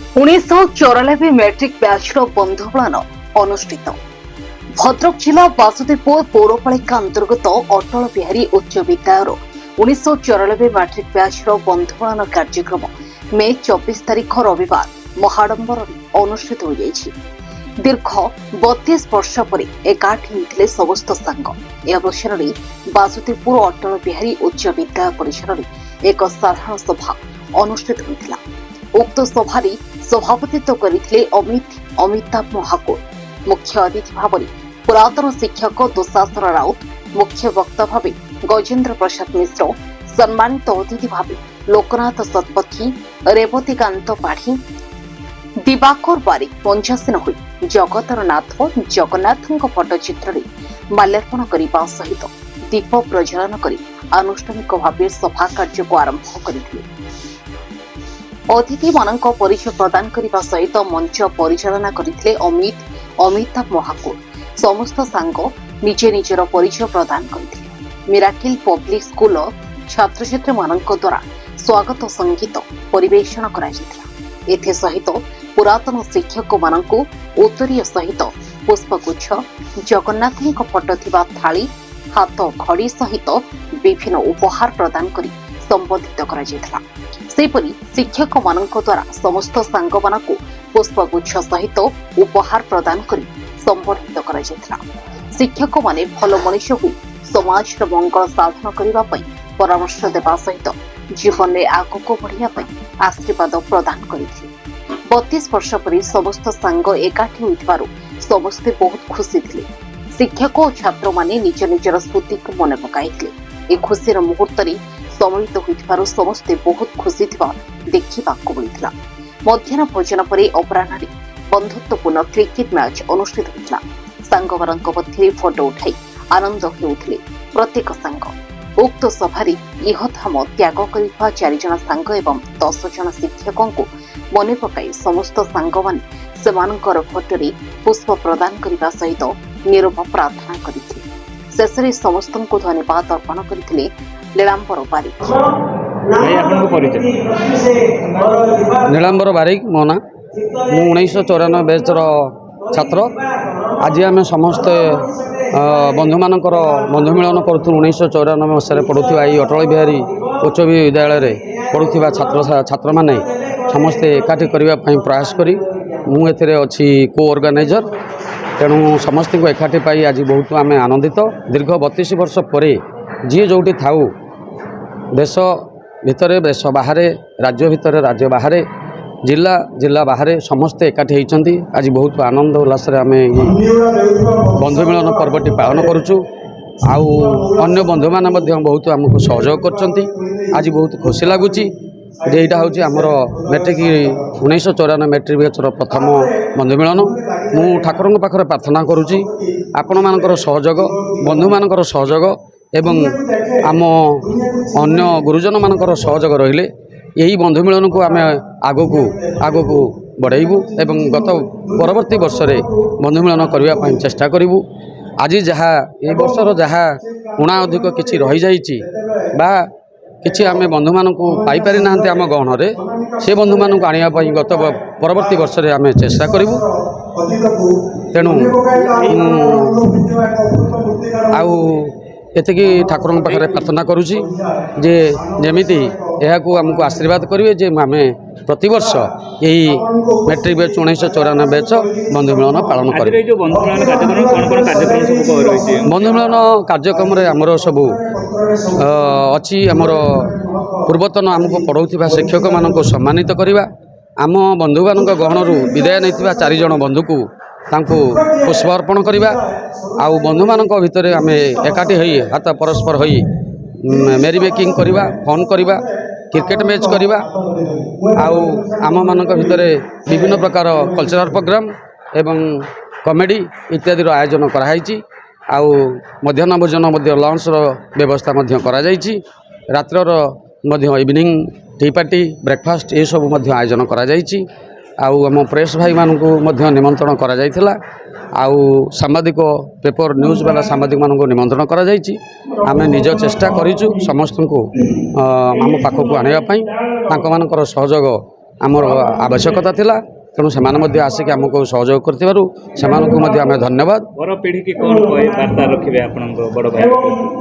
1994 matric बैचर बंधुमिलन अनुष्ठित Bhadrak जिला बासुदेवपुर पौरपालिका अंतर्गत अटल बिहारी उच्च विद्यालय 1994 मैट्रिक बैचर बंधुमिलन कार्यक्रम मे 24 तारीख रविवार महाडंबर अनुष्ठित हो जाइछि। दीर्घ 32 वर्ष पर एकाठी होते समस्त सांग ए अवसर में बासुदेवपुर अटल बिहारी उच्च विद्यालय परिसर में एक साधारण सभा अनुष्ठित होता। उक्त सभा सभापतित्व करथिले अमिताभ महाकुड़। मुख्य अतिथि भाव पुरातन शिक्षक दुशासन राउत, मुख्य वक्ता भाव गजेन्द्र प्रसाद मिश्र, सम्मानित अतिथि भाव लोकनाथ शतपथी, रेवतीकांत पाढ़ी, दिवाकर बारिक पंचासीन हो जगतर नाथ जगन्नाथ पट्टचित्र माल्यार्पण करने सहित दीप प्रज्वलन कर आनुष्ठानिक भाव सभा कार्य को आरंभ करथिले। अतिथि मानक परिचय प्रदान करने सहित मंच परिचालना करथिले अमिताभ महाकुड़। समस्त सांग निजे निजर परिचय प्रदान करथिले। मिराकिल पब्लिक स्कूल छात्र छात्री मानक द्वारा स्वागत संगीत परिवेषण करा जायतिला। एथे सहित पुरातन शिक्षक मानक उत्तरीय सहित पुष्पगुच्छ, जगन्नाथ फटो थिबा थाली, हाथ घड़ी सहित विभिन्न उपहार प्रदान करी संबोधित करा जायतिला। सेपरी शिक्षक मानक द्वारा समस्त सांग मानक पुष्पगुच्छ सहित उपहार प्रदान करी संबोधित करा जायतिला। शिक्षक माने भल मनुष्य होई समाज मंगल साधन करबा पई परामर्श देबा सहित जीवन में आगको बढ़िया पई आशीर्वाद प्रदान करथिले। 32 वर्ष पर समस्त सांग एकाठी होइतबारु समस्ते बहुत खुशी थिले। शिक्षक और छात्र माने निज निजर स्मृति को मन पकाइथिले। ए खुशीर मुहूर्त सम्मिलित होइतबारु समस्ते बहुत खुशी थिबा देखिबाकु मिलिथिला। मध्याह्न भोजन पर अपराह्न बंधुत्वपूर्ण क्रिकेट मैच अनुष्ठित होइथिला। सांगमानक मध्य फोटो उठाई आनंद हेउथिले प्रत्येक सांग। उक्त सभारे इहधाम त्याग करिଥିବା 4 जन सांग एवं 10 जन शिक्षकों को मन पकाई समस्त सांग माने सेमानकर फोटोरे पुष्प प्रदान करने सहित नीरव प्रार्थना करथिले। शेषरे समस्तଙ୍କୁ धन्यवाद अर्पण करथिले नीलांबर बारिक। नीलांबर बारिक मो ना, मु 1994 बैचर छात्र। आज आम समस्ते बंधु मानकर बंधु मिलन करूँ। 1994 मसीह पढ़ुवा ये अटल बिहारी उच्च विद्यालय पढ़ुवा छात्र माने समस्ते एकाठी करने प्रयास करी मुझे अच्छी को ऑर्गेनाइजर। तेणु समस्त को एकाठी पाई आज बहुत आम आनंदित। दीर्घ 32 वर्ष पर जी जोटी थाऊ देश भितर देश बाहर, राज्य भितर राज्य बाहर, जिला जिला बाहर समस्ते एकाठी होती। आज बहुत आनंद उल्लास आम बंधु मिलन पर्वटी पालन करुचु। आउ अन्य बंधु मैंने बहुत आमको सहयोग कर। आज बहुत खुशी लगुच जेटा हूँ आमर मैट्रिक 1994 मैट्रिक बैचर प्रथम बंधु मिलन। मु ठाकुर पाखे प्रार्थना करुच्ची आपण मानकर सहयोग, बंधु मानकर सहयोग एवं आम अन्य गुरुजन मानकर सहयोग रहिले यही बंधु मिलन को आम आगको बढ़ाइबू एवं गत परवर्ती वर्ष में बंधु मिलन करने चेष्टा करूँ। आज जहाँ ये वर्षर जहाँ ऊणा अधिक किसी रही जाइछि बा किछि आम बंधु मानक पाई पारि नाहंते आम गहनरे से बंधु मानक आनिया पई गत परवर्ती वर्ष में आम चेष्टा करूँ। तेणु आउ एतिकी ठाकुर पाखे प्रार्थना करुच्ची जे जेमिति यहाकू आमको आशीर्वाद करेंगे जे आम प्रतिवर्ष यही मैट्रिक बैच 1994 बैच बंधु मिलन पालन कर। बंधु मिलन कार्यक्रम आमर सबू अच्छी आमर पूर्वतन आमको पढ़ाऊा शिक्षक मान सम्मानित करवा, आम बंधु मान गहणरू विदाय नहीं 4 जन बंधु को पुष्प अर्पण करवा, आउ बंधु मान भितर आम एकाठी हो हाथ परस्पर हो मेरी मेकिंग करवा, फन करवा, क्रिकेट मैच करवा, आउ आम मान भितर विभिन्न प्रकार कल्चरल प्रोग्राम एवं कॉमेडी इत्यादि आयोजन कराई। आउ मध्याह्न भोजन लंच व्यवस्था करा जाइछि। रात्रर इवनिंग टी पार्टी ब्रेकफास्ट ये सब आयोजन करा जाइछि। आउ आम प्रेस भाई मानू निमंत्रण करा जाइथिला। आउ सांबादिक पेपर न्यूज वाला सांबादिक मानू निमंत्रण करा जाइछि। आमे निज चेष्टा करिछु समस्त को आम पाखक आनिबा पई तांको मानकर सहयोग आमर आवश्यकता थिला तेणु से आसिक आमको सहयोग कर धन्यवाद। पर पीढ़ी की कौन कहे वार्ता रखिए आपण बड़ भाई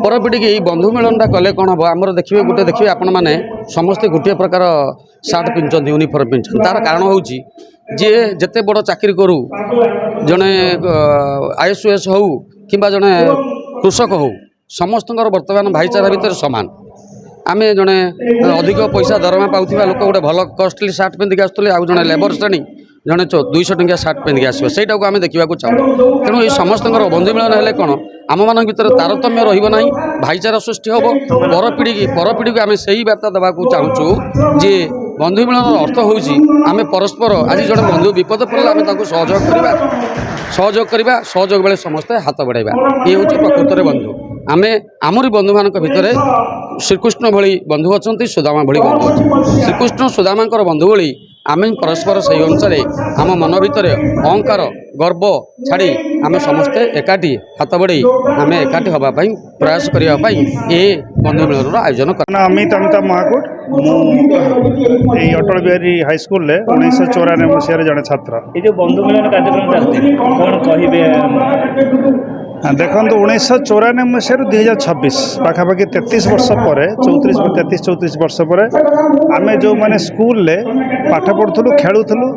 पर पीढ़ी की बंधु मिलनटा कले कौन हम आमर देखिए गोटे देखिए आपण मैंने समस्ते गोटे प्रकार सार्ट पिंधुंट यूनिफर्म पिंधुंट तार कारण हूँ जी जिते बड़ चाकरी करू जड़े IAS हो कि जड़े कृषक हो समस्त बर्तमान भाईचारा भितर सामान आम जड़े अधिक पैसा दरमा पाऊा लोक गोटे भल कस्टली सार्ट पिंधिक आसुले आउ जड़े लेबर श्रेणी जड़े 200 टंकिया सार्ट पिंधिक आसो से आम देखा चाहूँ तेणु ये समस्त बंधु मिलन है कौन आम मान भर तारतम्य रहा भाईचारा सृष्टि हम पर पीढ़ी को आम से ही वार्ता देवा चाहूँ जे बंधु मिलन अर्थ हूँ आम परस्पर आज जड़े बंधु विपद पड़े आम सहयोग करवा सहयोग बेले समस्ते हाथ बढ़ाइबा ये हूँ प्रकृत बंधु आम आमरी बंधु मान भितर श्रीकृष्ण भली बंधु अच्छा सुदामा भली बंधु अच्छे श्रीकृष्ण सुदामा बंधु भली आम परस्पर से अनुसार आम मन भितर अहंकार गर्व छाड़ी आम समस्ते एकाठी हाथ बढ़ाई आम एकाठी हाँपाई प्रयास करने ये बंधु मिलन आयोजन कर। अमित अमिताभ महाकूट मुझे अटल बिहारी हाईस्कूल 1994 मसीह जड़े छात्र ये जो बंधु मिलन कार्यक्रम चलती कौन कहे देखो 1994 मसीह 2026 पाखापाखि 33 वर्ष पर 34 वर्ष पर आम जो मैंने स्कूल पाठ पढ़ुलु खेलुलु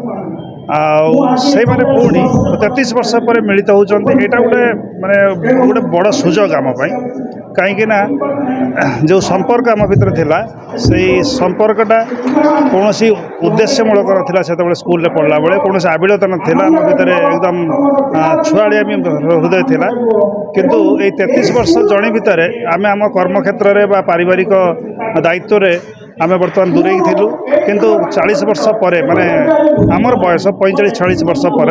से मैंने पुणी 33 वर्ष पर मिलित होती यहाँ गोटे माने गोटे बड़ सुजोग आमपाई कहीं जो संपर्क आम भर थिला से संपर्कटा कौन उद्देश्यमूलक नाला से स्कूल पढ़ला बेले कौन आबिलता नाला आम भर एकदम छुआड़िया हृदय थिला किंतु ये 33 वर्ष जणी भितर आम आम कर्मक्षेत्र में पारिवारिक दायित्व रे आम बर्तमान दूरे थिलु किंतु 40 वर्ष पर माने आमर बयस 45-46 वर्ष पर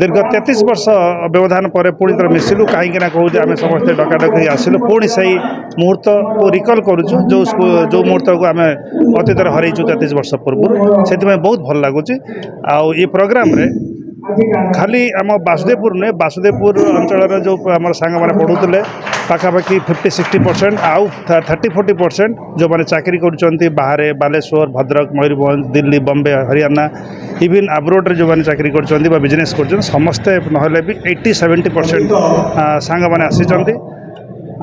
दीर्घ 33 वर्ष व्यवधान पर पुणी थर मिसिलु कहीं कहूँ आम समस्ते डकाडक आसिलु पुणी से मुहूर्त को रिकल करुचु जो मुहूर्त को आम अतीत हरइचु 33 वर्ष पूर्व से बहुत भल लगुच ये प्रोग्राम रे खाली आम बासुदेवपुर नुहे बासुदेवपुर अंचल जो आम सांग मैंने पढ़ुले पाखापाखि 50-60% आउ 30-40% जो मैंने चाकरी कर बाहर बालेश्वर भद्रक मयूरभंज दिल्ली बॉम्बे हरियाणा इवन अब्रोड जो मैंने चाकरी कर बिजनेस कर समस्ते नहले भी 80-70% सांग मैंने आसी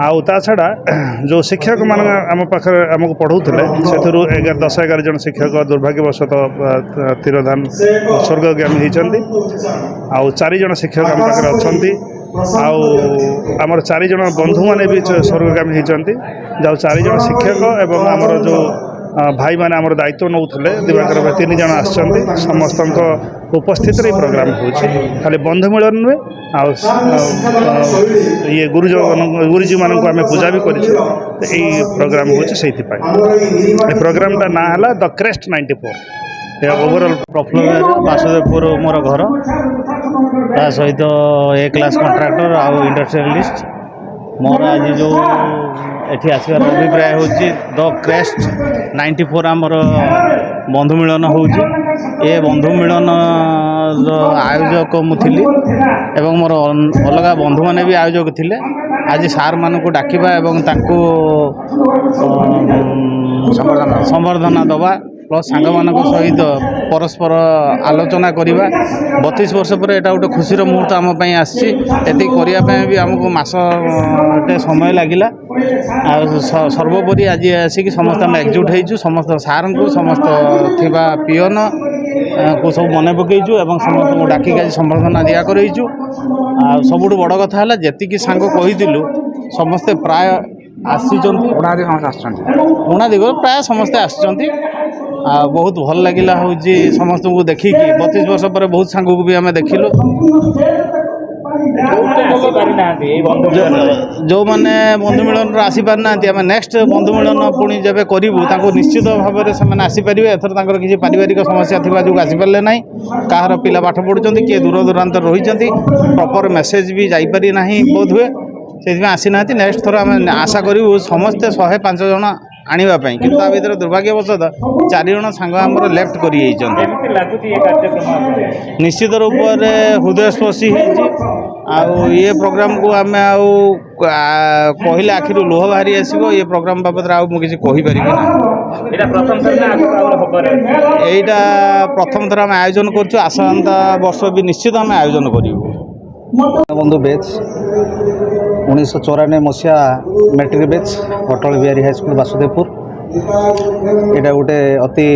आउ ता छड़ा जो शिक्षक मान आम पाखे आमको पढ़ाऊे से 10-11 जन शिक्षक दुर्भाग्यवशतः तिरोधान स्वर्गगामी होती आउ 4 जन शिक्षक आम पाखे अच्छा आमर 4 जन बंधु मैंने भी स्वर्गगामी होती जो 4 जन शिक्षक एवं आमर जो भाई मैंने आमर दायित्व नौले दिवाकर भाई 3 जन आसछन्ति समस्त उपस्थित प्रोग्राम हो खाली बंधु मिलन नुहे ये गुरुजी मान आम पूजा भी कर प्रोग्राम हो प्रोग्राम ना है the crest 94 overall Prafulla Basudevpur मोर घर ता सहित ए क्लास कंट्राक्टर आउ इंडस्ट्रियलिस्ट मोर आज जो एठी आसबार अभिप्राय हूँ द क्रेस्ट 94 आमर बंधु मिलन हो बंधु मिलन आयोजक मुझी एवं मोर अलग बंधु मैंने भी आयोजक थिले आज सार मान को डाकिबा एवं तांको संबर्धना दबा प्लस सांग मान सहित परस्पर आलोचना करवा 32 वर्ष पर यहाँ गोटे खुशीर मुहूर्त आम आसी भी आमको मासटे समय लगिला सर्वोपरि आज आसिक समस्त आम एकजुट होइछु समस्त सार को समस्त थिबा पियन को सब मन पकईचु और समस्त को डाकिक आज संबर्धना दिया करइछु सबुठ बड़ कथा है जी सांग कहीलु समस्ते प्राय उणा दिग प्राय समस्ते आसचंती बहुत भल लगिला हूँ समस्त को देखिकी 32 वर्ष पर बहुत सांग को भी आम देखिलु जो मैंने बंधु मिलन आसी पारना आम नेक्स्ट बंधु मिलन पुणी जब करूँ निश्चित भाव में से आसीपारे एथर किसी पारिवारिक समस्या थी जो आसीपारे ना कहार पिला पाठ पढ़ुं किए दूर दूरांत रही प्रॉपर मेसेज भी जापारी ना बोध हुए से आसी ना नेक्स्ट थर आम आशा करूँ समस्ते 105 जन ଆଣିବା ପାଇଁ, କିନ୍ତୁ ତା ଭିତରେ ଦୁର୍ଭାଗ୍ୟବଶତଃ 4 ଜଣ ସାଙ୍ଗ ଆମର ଲେଫ୍ଟ କରିଯାଇଛନ୍ତି। କେମିତି ଲାଗୁଛି ଏ କାର୍ଯ୍ୟକ୍ରମ ଆପଣଙ୍କୁ? ନିଶ୍ଚିତ ରୂପରେ ହୃଦୟସ୍ପର୍ଶୀ ହେଇଛି। ଆଉ ଏ ପ୍ରୋଗ୍ରାମକୁ ଆମେ ଆଉ କହିଲେ ଆଖିରୁ ଲୁହ ବାହାରି ଆସିବ। ଏ ପ୍ରୋଗ୍ରାମ ବାବଦରେ ଆଉ ମୁଁ କିଛି କହିପାରିବି ନାହିଁ। ଏଇଟା ପ୍ରଥମ ଥର ନା ଆଗକୁ ଆହୁରି ହବାର ଅଛି? এইটা প্রথম থর আমি আয়োজন করছু, আসান্তা বর্ষ বি নিশ্চিত আমি আয়োজন করিবু। বন্ধু বেচ 1994 মସିହା matric batch Atal Bihari high school Basudevpur. ଏଇଟା ଗୋଟେ ଅତି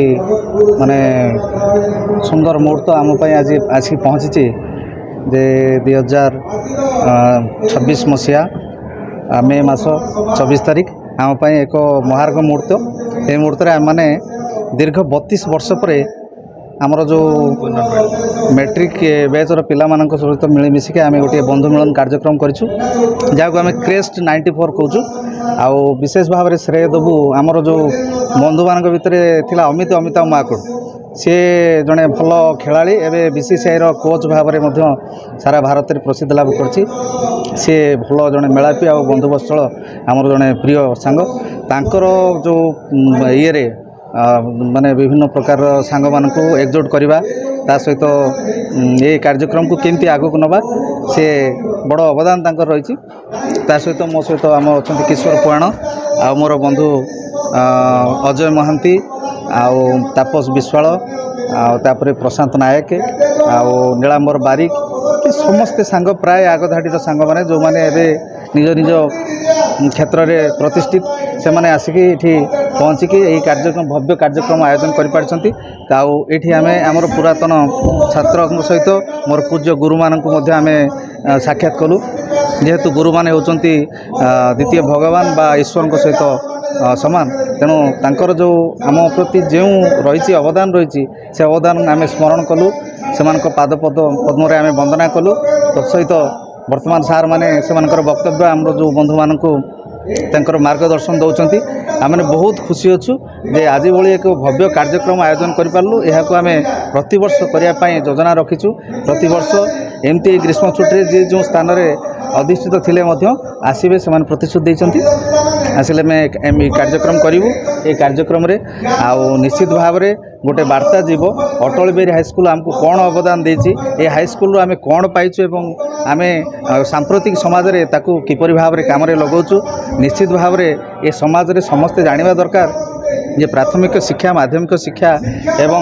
ମାନେ ସୁନ୍ଦର ମୁହୂର୍ତ୍ତ ଆମ ପାଇଁ ଆଜି ଆସିକି ପହଞ୍ଚିଛି ଯେ 2026 ମସିହା ମେ ମାସ 24 ତାରିଖ ଆମ ପାଇଁ ଏକ ମହାର୍ଘ ମୁହୂର୍ତ୍ତ। ଏ ମୁହୂର୍ତ୍ତରେ ଆମମାନେ ଦୀର୍ଘ 32 ବର୍ଷ ପରେ ଆମର ଯେଉଁ ମ୍ୟାଟ୍ରିକ୍ ବ୍ୟାଚ୍ର ପିଲାମାନଙ୍କ ସହିତ ମିଳିମିଶିକି ଆମେ ଗୋଟିଏ ବନ୍ଧୁ ମିଳନ କାର୍ଯ୍ୟକ୍ରମ କରିଛୁ, ଯାହାକୁ ଆମେ କ୍ରେଷ୍ଟ 94 କହୁଛୁ। ଆଉ ବିଶେଷ ଭାବରେ ଶ୍ରେୟ ଦେବୁ ଆମର ଯେଉଁ ବନ୍ଧୁମାନଙ୍କ ଭିତରେ ଥିଲା ଅମିତାଭ ମହାକୁଡ଼। ସିଏ ଜଣେ ଭଲ ଖେଳାଳି, ଏବେ BCCIର କୋଚ୍ ଭାବରେ ମଧ୍ୟ ସାରା ଭାରତରେ ପ୍ରସିଦ୍ଧ ଲାଭ କରିଛି। ସିଏ ଭଲ ଜଣେ ମେଳାପି ଆଉ ବନ୍ଧୁବତ୍ସଳ ଆମର ଜଣେ ପ୍ରିୟ ସାଙ୍ଗ। ତାଙ୍କର ଯେଉଁ ଇଏରେ ମାନେ ବିଭିନ୍ନ ପ୍ରକାର ସାଙ୍ଗମାନଙ୍କୁ ଏକଜୁଟ କରିବା, ତା ସହିତ ଏ କାର୍ଯ୍ୟକ୍ରମକୁ କେମିତି ଆଗକୁ ନେବା, ସେ ବଡ଼ ଅବଦାନ ତାଙ୍କର ରହିଛି। ତା ସହିତ ମୋ ସହିତ ଆମ ଅଛନ୍ତି କିଶୋର ପୁରାଣ, ଆଉ ମୋର ବନ୍ଧୁ ଅଜୟ ମହାନ୍ତି, ଆଉ ତାପସ ବିଶ୍ୱାଳ, ଆଉ ତାପରେ ପ୍ରଶାନ୍ତ ନାୟକ, ଆଉ ନୀଳାମ୍ବର ବାରିକ, ସମସ୍ତେ ସାଙ୍ଗ ପ୍ରାୟ ଆଗଧାଡ଼ିର ସାଙ୍ଗମାନେ ଯେଉଁମାନେ ଏବେ ନିଜ ନିଜ କ୍ଷେତ୍ରରେ ପ୍ରତିଷ୍ଠିତ, ସେମାନେ ଆସିକି ଏଠି ପହଞ୍ଚିକି ଏହି କାର୍ଯ୍ୟକ୍ରମ ଭବ୍ୟ କାର୍ଯ୍ୟକ୍ରମ ଆୟୋଜନ କରିପାରିଛନ୍ତି। ଆଉ ଏଠି ଆମେ ଆମର ପୁରାତନ ଛାତ୍ରଙ୍କ ସହିତ ମୋର ପୂଜ୍ୟ ଗୁରୁମାନଙ୍କୁ ମଧ୍ୟ ଆମେ ସାକ୍ଷାତ କଲୁ। ଯେହେତୁ ଗୁରୁମାନେ ହେଉଛନ୍ତି ଦ୍ୱିତୀୟ ଭଗବାନ ବା ଈଶ୍ୱରଙ୍କ ସହିତ ସମାନ, ତେଣୁ ତାଙ୍କର ଯେଉଁ ଆମ ପ୍ରତି ଯେଉଁ ରହିଛି ଅବଦାନ ରହିଛି, ସେ ଅବଦାନ ଆମେ ସ୍ମରଣ କଲୁ। ସେମାନଙ୍କ ପଦ୍ମରେ ଆମେ ବନ୍ଦନା କଲୁ। ତତ୍ସହିତ ବର୍ତ୍ତମାନ ସାର୍ମାନେ ସେମାନଙ୍କର ବକ୍ତବ୍ୟ ଆମର ଯେଉଁ ବନ୍ଧୁମାନଙ୍କୁ ତାଙ୍କର ମାର୍ଗଦର୍ଶନ ଦେଉଛନ୍ତି। ଆମେ ବହୁତ ଖୁସି ଅଛୁ ଯେ ଆଜି ଭଳି ଏକ ଭବ୍ୟ କାର୍ଯ୍ୟକ୍ରମ ଆୟୋଜନ କରିପାରିଲୁ। ଏହାକୁ ଆମେ ପ୍ରତିବର୍ଷ କରିବା ପାଇଁ ଯୋଜନା ରଖିଛୁ। ପ୍ରତିବର୍ଷ ଏମିତି ଗ୍ରୀଷ୍ମ ଛୁଟିରେ ଯିଏ ଯେଉଁ ସ୍ଥାନରେ ଅଧିଷ୍ଠିତ ଥିଲେ ମଧ୍ୟ ଆସିବେ, ସେମାନେ ପ୍ରତିଶ୍ରୁତି ଦେଇଛନ୍ତି। ଆସିଲେ ଆମେ କାର୍ଯ୍ୟକ୍ରମ କରିବୁ। ଏ କାର୍ଯ୍ୟକ୍ରମରେ ଆଉ ନିଶ୍ଚିତ ଭାବରେ ଗୋଟେ ବାର୍ତ୍ତା ଯିବ, ଅଟଳ ବିହାରୀ ହାଇସ୍କୁଲ ଆମକୁ କ'ଣ ଅବଦାନ ଦେଇଛି, ଏ ହାଇସ୍କୁଲରୁ ଆମେ କ'ଣ ପାଇଛୁ ଏବଂ ଆମେ ସାମ୍ପ୍ରତିକ ସମାଜରେ ତାକୁ କିପରି ଭାବରେ କାମରେ ଲଗାଉଛୁ। ନିଶ୍ଚିତ ଭାବରେ ଏ ସମାଜରେ ସମସ୍ତେ ଜାଣିବା ଦରକାର ଯେ ପ୍ରାଥମିକ ଶିକ୍ଷା, ମାଧ୍ୟମିକ ଶିକ୍ଷା ଏବଂ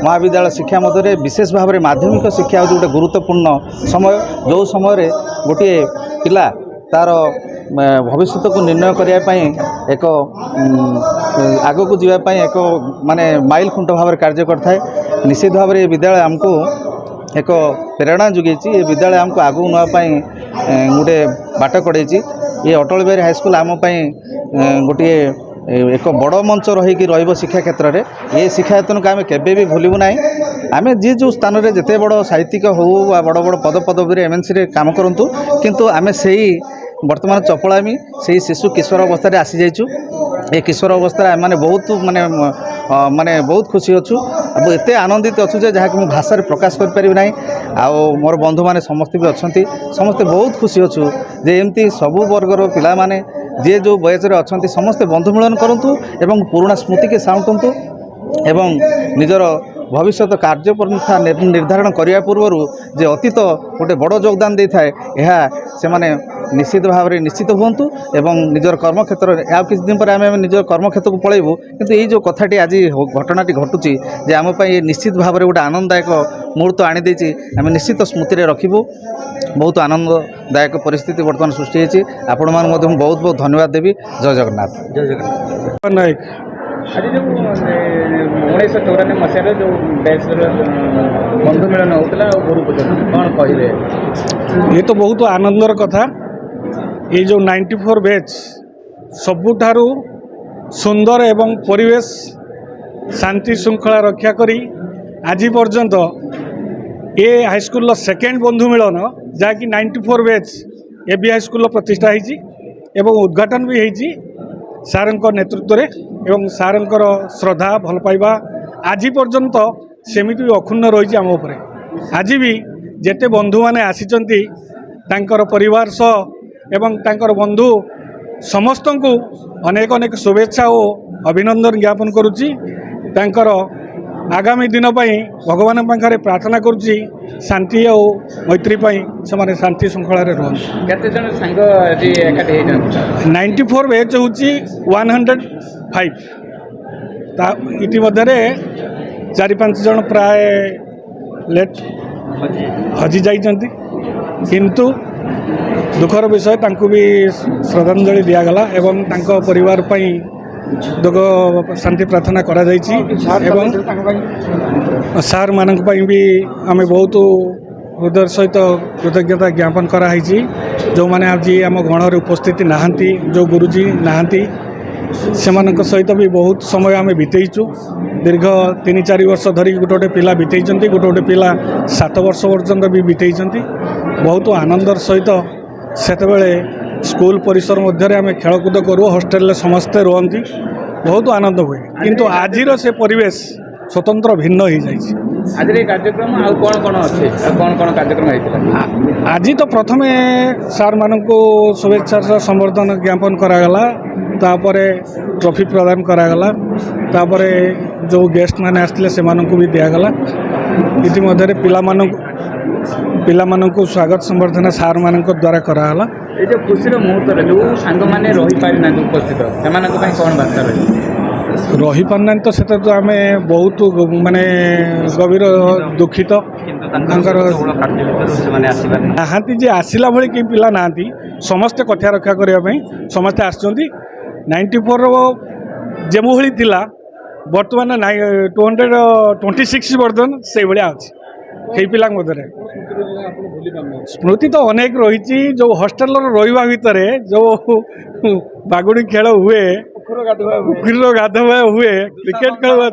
ମହାବିଦ୍ୟାଳୟ ଶିକ୍ଷା ମଧ୍ୟରେ ବିଶେଷ ଭାବରେ ମାଧ୍ୟମିକ ଶିକ୍ଷା ହେଉଛି ଗୋଟେ ଗୁରୁତ୍ୱପୂର୍ଣ୍ଣ ସମୟ, ଯେଉଁ ସମୟରେ ଗୋଟିଏ ପିଲା ତା'ର ଭବିଷ୍ୟତକୁ ନିର୍ଣ୍ଣୟ କରିବା ପାଇଁ ଏକ ଆଗକୁ ଯିବା ପାଇଁ ଏକ ମାନେ ମାଇଲ ଖୁଣ୍ଟ ଭାବରେ କାର୍ଯ୍ୟ କରିଥାଏ। ନିଶ୍ଚିତ ଭାବରେ ଏ ବିଦ୍ୟାଳୟ ଆମକୁ ଏକ ପ୍ରେରଣା ଯୋଗାଇଛି। ଏ ବିଦ୍ୟାଳୟ ଆମକୁ ଆଗକୁ ନେବା ପାଇଁ ଗୋଟେ ବାଟ କଢ଼େଇଛି। ଏ ଅଟଳ ବିହାରୀ ହାଇସ୍କୁଲ ଆମ ପାଇଁ ଗୋଟିଏ ଏକ ବଡ଼ ମଞ୍ଚ ରହିବ ଶିକ୍ଷା କ୍ଷେତ୍ରରେ। ଏ ଶିକ୍ଷାୟତନକୁ ଆମେ କେବେ ବି ଭୁଲିବୁ ନାହିଁ। ଆମେ ଯିଏ ଯେଉଁ ସ୍ଥାନରେ ଯେତେ ବଡ଼ ସାହିତ୍ୟିକ ହେଉ ବା ବଡ଼ ବଡ଼ ପଦପଦବୀରେ MNCରେ କାମ କରନ୍ତୁ, କିନ୍ତୁ ଆମେ ସେଇ ବର୍ତ୍ତମାନ ଚପଳାମି ସେଇ ଶିଶୁ କିଶୋର ଅବସ୍ଥାରେ ଆସିଯାଇଛୁ। ଏ କିଶୋର ଅବସ୍ଥାରେ ଆମେ ମାନେ ବହୁତ ଖୁସି ଅଛୁ ଆଉ ଏତେ ଆନନ୍ଦିତ ଅଛୁ ଯେ ଯାହାକି ମୁଁ ଭାଷାରେ ପ୍ରକାଶ କରିପାରିବି ନାହିଁ। ଆଉ ମୋର ବନ୍ଧୁମାନେ ସମସ୍ତେ ବି ଅଛନ୍ତି, ସମସ୍ତେ ବହୁତ ଖୁସି ଅଛୁ ଯେ ଏମିତି ସବୁ ବର୍ଗର ପିଲାମାନେ ଯିଏ ଯେଉଁ ବୟସରେ ଅଛନ୍ତି ସମସ୍ତେ ବନ୍ଧୁ ମିଳନ କରନ୍ତୁ ଏବଂ ପୁରୁଣା ସ୍ମୃତିକେ ସାଉଁଟନ୍ତୁ ଏବଂ ନିଜର ଭବିଷ୍ୟତ କାର୍ଯ୍ୟପନ୍ଥା ନିର୍ଦ୍ଧାରଣ କରିବା ପୂର୍ବରୁ ଯେ ଅତୀତ ଗୋଟେ ବଡ଼ ଯୋଗଦାନ ଦେଇଥାଏ, ଏହା ସେମାନେ ନିଶ୍ଚିତ ଭାବରେ ନିଶ୍ଚିତ ହୁଅନ୍ତୁ ଏବଂ ନିଜର କର୍ମକ୍ଷେତ୍ରରେ ଆଉ କିଛି ଦିନ ପରେ ଆମେ ନିଜର କର୍ମକ୍ଷେତ୍ରକୁ ପଳାଇବୁ। କିନ୍ତୁ ଏଇ ଯେଉଁ କଥାଟି ଆଜି ଘଟଣାଟି ଘଟୁଛି ଯେ ଆମ ପାଇଁ ନିଶ୍ଚିତ ଭାବରେ ଗୋଟେ ଆନନ୍ଦଦାୟକ ମୁହୂର୍ତ୍ତ ଆଣିଦେଇଛି। ଆମେ ନିଶ୍ଚିତ ସ୍ମୃତିରେ ରଖିବୁ। ବହୁତ ଆନନ୍ଦଦାୟକ ପରିସ୍ଥିତି ବର୍ତ୍ତମାନ ସୃଷ୍ଟି ହୋଇଛି। ଆପଣମାନଙ୍କୁ ମଧ୍ୟ ମୁଁ ବହୁତ ବହୁତ ଧନ୍ୟବାଦ ଦେବି। ଜୟ ଜଗନ୍ନାଥ। ଜୟ ଜଗନ୍ନାଥ। ନାୟକ ଆଜି ଯେଉଁ 1994 ମସିହାରେ ଯେଉଁ ବ୍ୟାଚ୍ର ବନ୍ଧୁ ମିଳନ ହେଉଥିଲା ଆଉ ଗୁରୁ ପୂଜା, କ'ଣ କହିବେ? ये तो बहुत आनंदर कथा। ये जो 94 बैच सबुठारु सुंदर एवं परिवेश शांति श्रृंखला रक्षा करी आज पर्यंत ये हाईस्कल सेकेंड बंधु मिलन जहाँकि 94 बैच एबी हाईस्कल प्रतिष्ठा होती एवं उद्घाटन भी होती सार नेतृत्व में एवं सार श्रद्धा भल पाइबा आज पर्यंत सेमिति अक्षुण्ण रही आम उपर। आज भी जेते बंधु माने आसीचंती तांकर परिवार सह एवं तांकर बंधु समस्त को अनेक अनेक शुभेच्छा और ଅଭିନନ୍ଦନ ଜ୍ଞାପନ କରୁଛି। ତାଙ୍କର ଆଗାମୀ ଦିନ ପାଇଁ ଭଗବାନ ପାଖରେ ପ୍ରାର୍ଥନା କରୁଛି ଶାନ୍ତି ଆଉ ମୈତ୍ରୀ ପାଇଁ ସେମାନେ ଶାନ୍ତି ଶୃଙ୍ଖଳାରେ ରୁହନ୍ତି। କେତେ ଜଣ ସାଙ୍ଗ ଆଜି ଏକାଠି ହେଇଛନ୍ତି? 94 ବ୍ୟାଚ୍ ହେଉଛି 105। ତା ଇତିମଧ୍ୟରେ 4-5 ଜଣ ପ୍ରାୟ ଲେଟ୍ ହଜି ଯାଇଛନ୍ତି, କିନ୍ତୁ ଦୁଃଖର ବିଷୟ ତାଙ୍କୁ ବି ଶ୍ରଦ୍ଧାଞ୍ଜଳି ଦିଆଗଲା ଏବଂ ତାଙ୍କ ପରିବାର ପାଇଁ ଦୁଃଖ ଶାନ୍ତି ପ୍ରାର୍ଥନା କରାଯାଇଛି। ଏବଂ ସାର୍ ମାନଙ୍କ ପାଇଁ ବି ଆମେ ବହୁତ ହୃଦୟ ସହିତ କୃତଜ୍ଞତା ଜ୍ଞାପନ କରାହେଇଛି। ଯେଉଁମାନେ ଆଜି ଆମ ଗଣରେ ଉପସ୍ଥିତି ନାହାନ୍ତି, ଯେଉଁ ଗୁରୁଜୀ ନାହାନ୍ତି, ସେମାନଙ୍କ ସହିତ ବି ବହୁତ ସମୟ ଆମେ ବିତେଇଛୁ। ଦୀର୍ଘ 3-4 ବର୍ଷ ଧରି ଗୋଟେ ପିଲା ବିତେଇଛନ୍ତି, ଗୋଟେ ପିଲା 7 ବର୍ଷ ପର୍ଯ୍ୟନ୍ତ ବି ବିତେଇଛନ୍ତି। ବହୁତ ଆନନ୍ଦର ସହିତ ସେତେବେଳେ ସ୍କୁଲ ପରିସର ମଧ୍ୟରେ ଆମେ ଖେଳକୁଦ କରୁ, ହଷ୍ଟେଲରେ ସମସ୍ତେ ରୁହନ୍ତି, ବହୁତ ଆନନ୍ଦ ହୁଏ। କିନ୍ତୁ ଆଜିର ସେ ପରିବେଶ ସ୍ୱତନ୍ତ୍ର ଭିନ୍ନ ହୋଇଯାଇଛି। ଆଜିର এই କାର୍ଯ୍ୟକ୍ରମ ଆଉ କ'ଣ ଅଛି, ଆଉ କ'ଣ କାର୍ଯ୍ୟକ୍ରମ ହେଇଥିଲା? ଆଜି ତ ପ୍ରଥମେ ସାର୍ମାନଙ୍କୁ ଶୁଭେଚ୍ଛା ସମ୍ବର୍ଦ୍ଧନା ଜ୍ଞାପନ କରାଗଲା, ତାପରେ ଟ୍ରଫି ପ୍ରଦାନ କରାଗଲା, ତାପରେ ଯେଉଁ ଗେଷ୍ଟମାନେ ଆସିଥିଲେ ସେମାନଙ୍କୁ ବି ଦିଆଗଲା। ଇତିମଧ୍ୟରେ ପିଲାମାନଙ୍କୁ ସ୍ୱାଗତ ସମ୍ବର୍ଦ୍ଧନା ସାର୍ମାନଙ୍କ ଦ୍ୱାରା କରାଗଲା। ଏଇ ଯେଉଁ ଖୁସିର ମୁହୂର୍ତ୍ତରେ ଯେଉଁ ସାଙ୍ଗମାନେ ରହିପାରିନାହାନ୍ତି ଉପସ୍ଥିତ, ସେମାନଙ୍କ ପାଇଁ କ'ଣ ବାର୍ତ୍ତା ରହିବ? ରହିପାରୁନାହାନ୍ତି ତ ସେଟା ତ ଆମେ ବହୁତ ମାନେ ଗଭୀର ଦୁଃଖିତ। ତାଙ୍କର ନାହାନ୍ତି ଯେ ଆସିଲା ଭଳି କେହି ପିଲା ନାହାନ୍ତି, ସମସ୍ତେ କଥା ରକ୍ଷା କରିବା ପାଇଁ ସମସ୍ତେ ଆସିଛନ୍ତି। 94 ଯେଉଁଭଳି ଥିଲା ବର୍ତ୍ତମାନ 226 ବର୍ତ୍ତମାନ ସେଇଭଳିଆ ଅଛି ସେଇ ପିଲାଙ୍କ ମଧ୍ୟରେ। ସ୍ମୃତି ତ ଅନେକ ରହିଛି। ଯେଉଁ ହଷ୍ଟେଲର ରହିବା ଭିତରେ ଯେଉଁ ବାଗୁଡ଼ି ଖେଳ ହୁଏ, ପୋଖରୀର ଗାଧୁଆ ହୁଏ, କ୍ରିକେଟ ଖେଳ ହୁଏ,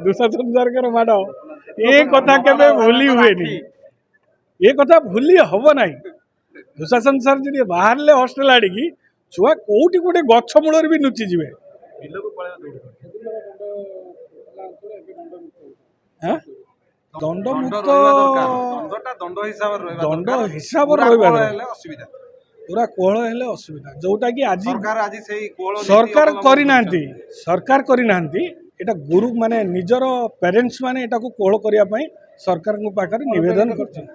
ଦୁଶାସନ ସାରଙ୍କର ମାଡ଼, ଏ କଥା କେବେ ଭୁଲି ହୁଏନି, ଏ କଥା ଭୁଲି ହବ ନାହିଁ। ଦୁଶାସନ ସାର୍ ଯଦି ବାହାରିଲେ ହଷ୍ଟେଲ ଆଡ଼ିକି ଛୁଆ କୋଉଠି ଗୋଟେ ଗଛ ମୂଳରେ ବି ଲୁଚିଯିବେ। ଦଣ୍ଡମୁକ୍ତ ଦଣ୍ଡ ହିସାବରେ ରହିବା ପୁରା କୋହଳ ହେଲେ ଅସୁବିଧା, ଯେଉଁଟାକି ଆଜି ସରକାର କରିନାହାନ୍ତି। ଏଇଟା ଗୁରୁ ମାନେ ନିଜର ପ୍ୟାରେଣ୍ଟସ୍ ମାନେ ଏଟାକୁ କୋହଳ କରିବା ପାଇଁ ସରକାରଙ୍କ ପାଖରେ ନିବେଦନ କରୁଛନ୍ତି,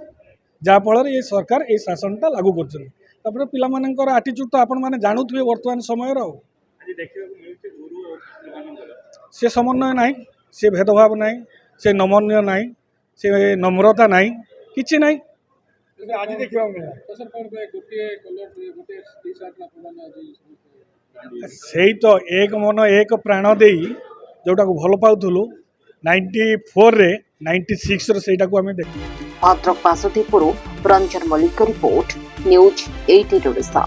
ଯାହାଫଳରେ ଏ ସରକାର ଏଇ ଶାସନଟା ଲାଗୁ କରୁଛନ୍ତି। ତାପରେ ପିଲାମାନଙ୍କର ଆଟିଚ୍ୟୁଡ୍ ତ ଆପଣମାନେ ଜାଣୁଥିବେ ବର୍ତ୍ତମାନ ସମୟର। ଆଉ ସେ ସମନ୍ୱୟ ନାହିଁ, ସେ ଭେଦଭାବ ନାହିଁ, ସେ ନମନୀୟ ନାହିଁ, ସେ ନମ୍ରତା ନାହିଁ, କିଛି ନାହିଁ। ସେଇ ତ ଏକ ମନ ଏକ ପ୍ରାଣ ଦେଇ ଯେଉଁଟାକୁ ଭଲ ପାଉଥିଲୁ 94ରେ 96ରେ ସେଇଟାକୁ ଆମେ ଦେଖୁ। Bhadrak Basudevpur Ranjan Mallick report, news 18 Odisha.